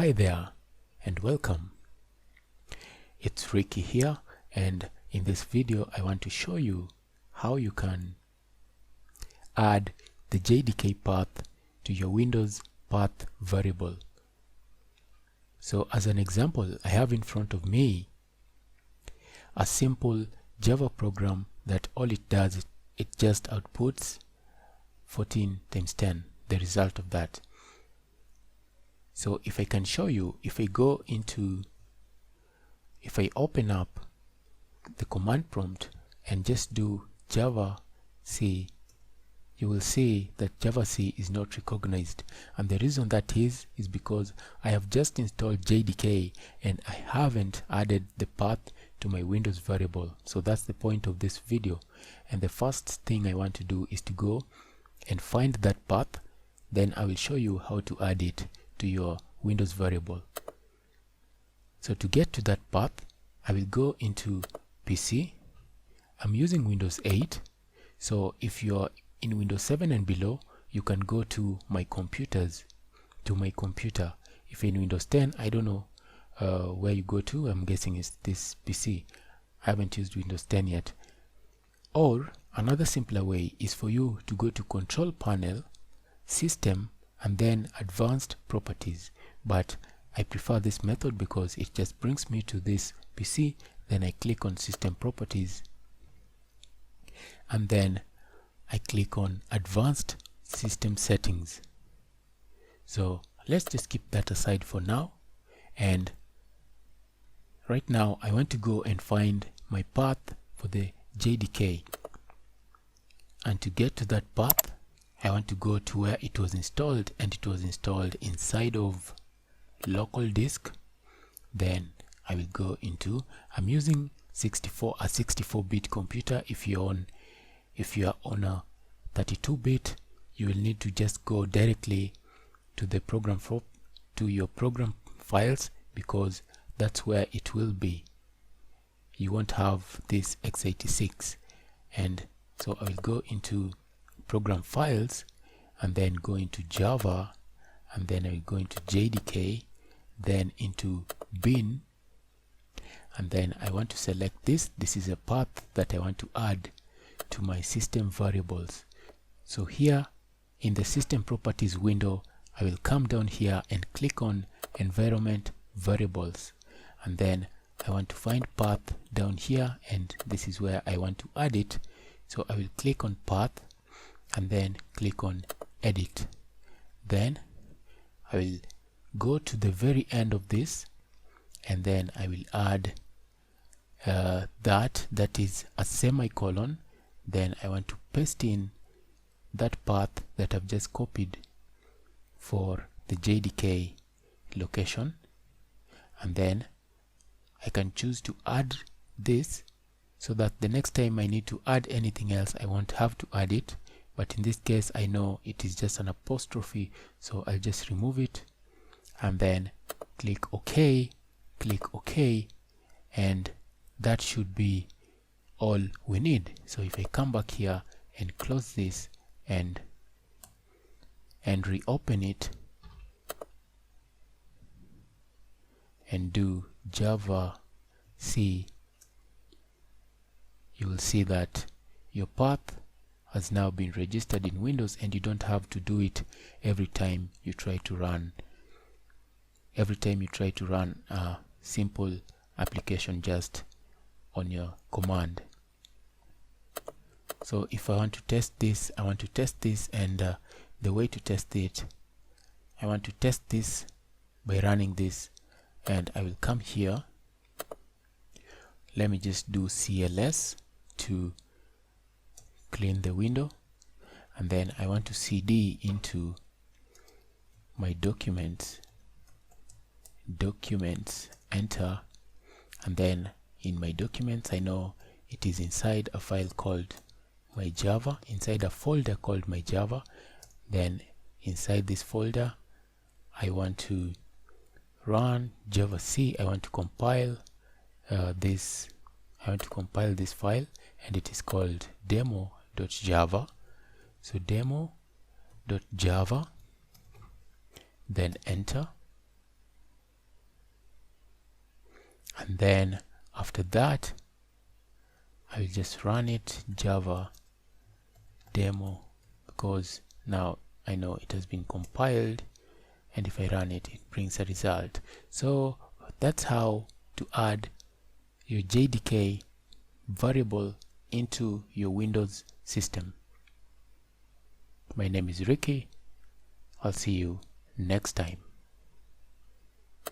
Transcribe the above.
Hi there and welcome. It's Ricky here, and in this video I want to show you how you can add the JDK path to your Windows path variable. So as an example, I have in front of me a simple Java program that all it does is it just outputs 14 times 10, the result of that. So if I can show you, if I open up the command prompt and just do Java C, you will see that Java C is not recognized, and the reason that is because I have just installed JDK and I haven't added the path to my Windows variable. So that's the point of this video, and the first thing I want to do is to go and find that path. Then I will show you how to add it to your Windows variable. So to get to that path, I will go into PC. I'm using Windows 8, so if you're in Windows 7 and below, you can go to my computers, to my computer. If you're in Windows 10, I don't know where you go to. I'm guessing it's this PC. I haven't used Windows 10 yet. Or another simpler way is for you to go to Control Panel, System, and then Advanced Properties. But I prefer this method because it just brings me to this PC. Then I click on System Properties, and then I click on Advanced System Settings. So let's just keep that aside for now, and right now I want to go and find my path for the JDK, and to get to that path I want to go to where it was installed, and it was installed inside of local disk. Then I will go into, I'm using a 64-bit computer. If you are on a 32-bit, you will need to just go directly to the program to your program files, because that's where it will be. You won't have this x86, and so I will go into program files and then go into Java, and then I will go into JDK, then into bin, and then I want to select this. This is a path that I want to add to my system variables. So here in the system properties window, I will come down here and click on environment variables, and then I want to find path down here, and this is where I want to add it. So I will click on path and then click on edit. Then I will go to the very end of this, and then I will add that is a semicolon. Then I want to paste in that path that I've just copied for the JDK location, and then I can choose to add this so that the next time I need to add anything else, I won't have to add it. But in this case, I know it is just an apostrophe, so I'll just remove it, and then click OK, and that should be all we need. So if I come back here and close this and reopen it and do Java C, you will see that your path has now been registered in Windows, and you don't have to do it every time you try to run a simple application just on your command. So if I want to test this, and the way to test it, I want to test this by running this, and I will come here. Let me just do CLS to clean the window, and then I want to CD into my documents, enter, and then in my documents I know it is inside a file called my Java, inside a folder called my Java. Then inside this folder I want to run Java C. I want to compile this file, and it is called demo.java. So demo.java, then enter, and then after that I'll just run it java demo, because now I know it has been compiled, and if I run it, it brings a result. So that's how to add your JDK variable into your Windows system. My name is Ricky. I'll see you next time.